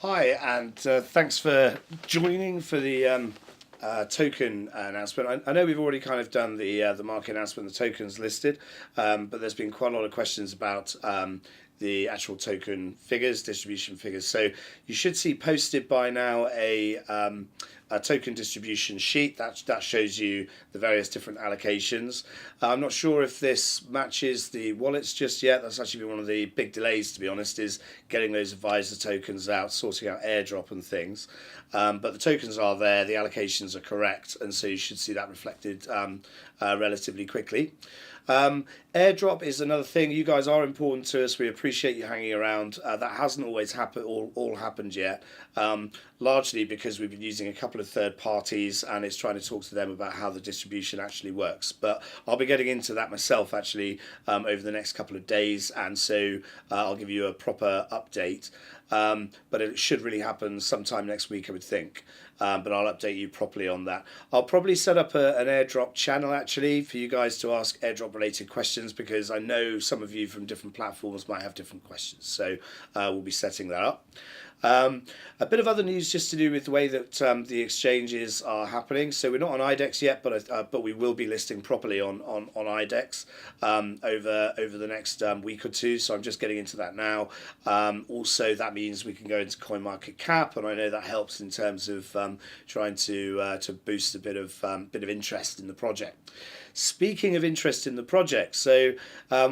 Hi, and thanks for joining for the token announcement. I know we've already kind of done the market announcement, the tokens listed, but there's been quite a lot of questions about the actual token figures, distribution figures. So you should see posted by now a token distribution sheet that shows you the various different allocations. I'm not sure if this matches the wallets just yet. That's actually been one of the big delays, to be honest, is getting those advisor tokens out, sorting out airdrop and things. But the tokens are there, the allocations are correct, and so you should see that reflected relatively quickly. Airdrop is another thing. You guys are important to us. We appreciate you hanging around. That hasn't always happened, all happened yet, largely because we've been using a couple of third parties, and it's trying to talk to them about how the distribution actually works. But I'll be getting into that myself actually over the next couple of days, and so I'll give you a proper update. But it should really happen sometime next week, I would think. But I'll update you properly on that. I'll probably set up an airdrop channel actually for you guys to ask airdrop related questions, because I know some of you from different platforms might have different questions. So we'll be setting that up. A bit of other news just to do with the way that the exchanges are happening. So we're not on IDEX yet, but we will be listing properly on IDEX over the next week or two. So I'm just getting into that now. Also, that means we can go into CoinMarketCap, and I know that helps in terms of trying to boost a bit of interest in the project. Speaking of interest in the project, so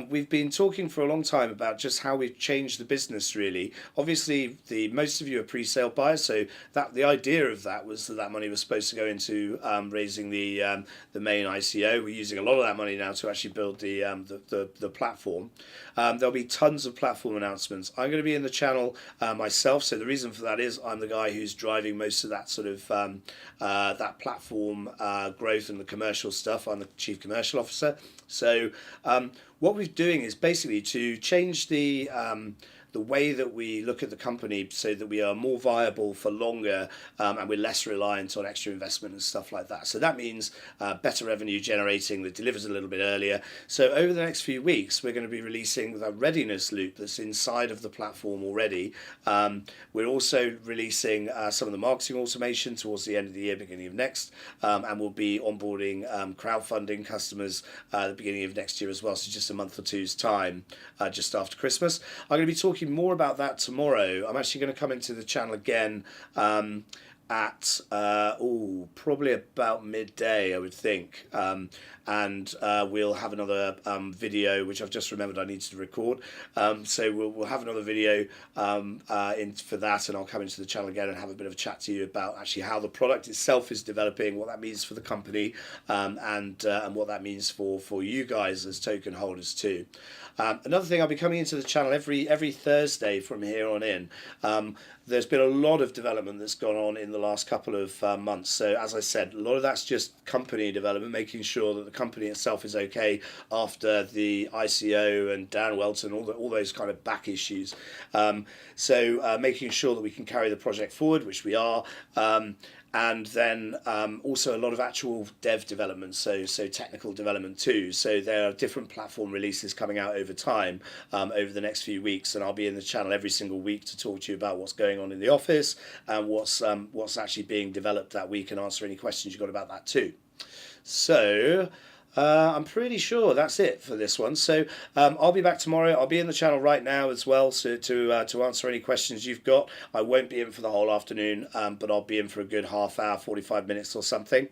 we've been talking for a long time about just how we've changed the business really. Obviously, most of you are pre-sale buyers, so that the idea of that was that money was supposed to go into raising the main ICO. We're using a lot of that money now to actually build the platform. There'll be tons of platform announcements. I'm going to be in the channel myself, so the reason for that is I'm the guy who's driving most of that sort of that platform growth and the commercial stuff. I'm the Chief Commercial Officer. So what we're doing is basically to change the way that we look at the company so that we are more viable for longer, and we're less reliant on extra investment and stuff like that. So that means better revenue generating that delivers a little bit earlier. So over the next few weeks, we're going to be releasing the readiness loop that's inside of the platform already. We're also releasing some of the marketing automation towards the end of the year, beginning of next, and we'll be onboarding crowdfunding customers at the beginning of next year as well. So just a month or two's time, just after Christmas. I'm going to be talking more about that tomorrow. I'm actually going to come into the channel again at probably about midday, I would think, and we'll have another video which I've just remembered I need to record. So we'll have another video for that, and I'll come into the channel again and have a bit of a chat to you about actually how the product itself is developing, what that means for the company, and what that means for you guys as token holders too. Another thing, I'll be coming into the channel every Thursday from here on in. There's been a lot of development that's gone on in the last couple of months. So as I said, a lot of that's just company development, making sure that the company itself is okay after the ICO and Dan Welton, all those kind of back issues. So making sure that we can carry the project forward, which we are. And then also a lot of actual dev development, so technical development too. So there are different platform releases coming out over time, over the next few weeks, and I'll be in the channel every single week to talk to you about what's going on in the office and what's actually being developed that week, and answer any questions you've got about that too. So I'm pretty sure that's it for this one. So I'll be back tomorrow. I'll be in the channel right now as well, so to answer any questions you've got. I won't be in for the whole afternoon, but I'll be in for a good half hour, 45 minutes or something.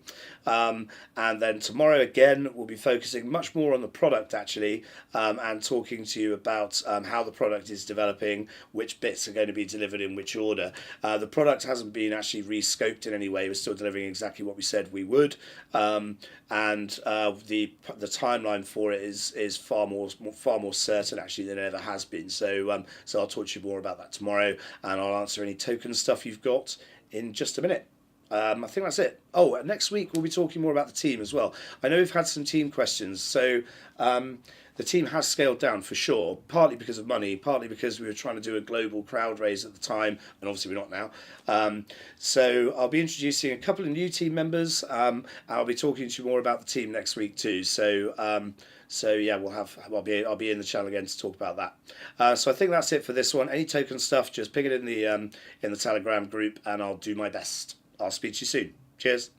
And then tomorrow again, we'll be focusing much more on the product actually, and talking to you about how the product is developing, which bits are going to be delivered in which order. The product hasn't been actually re-scoped in any way. We're still delivering exactly what we said we would, and the timeline for it is far more certain actually than it ever has been. So I'll talk to you more about that tomorrow, and I'll answer any token stuff you've got in just a minute. I think that's it. Oh, next week we'll be talking more about the team as well. I know we've had some team questions, so the team has scaled down for sure, partly because of money, partly because we were trying to do a global crowd raise at the time, and obviously we're not now. So I'll be introducing a couple of new team members. I'll be talking to you more about the team next week too. So yeah, I'll be in the channel again to talk about that. So I think that's it for this one. Any token stuff, just ping it in the Telegram group, and I'll do my best. I'll speak to you soon. Cheers.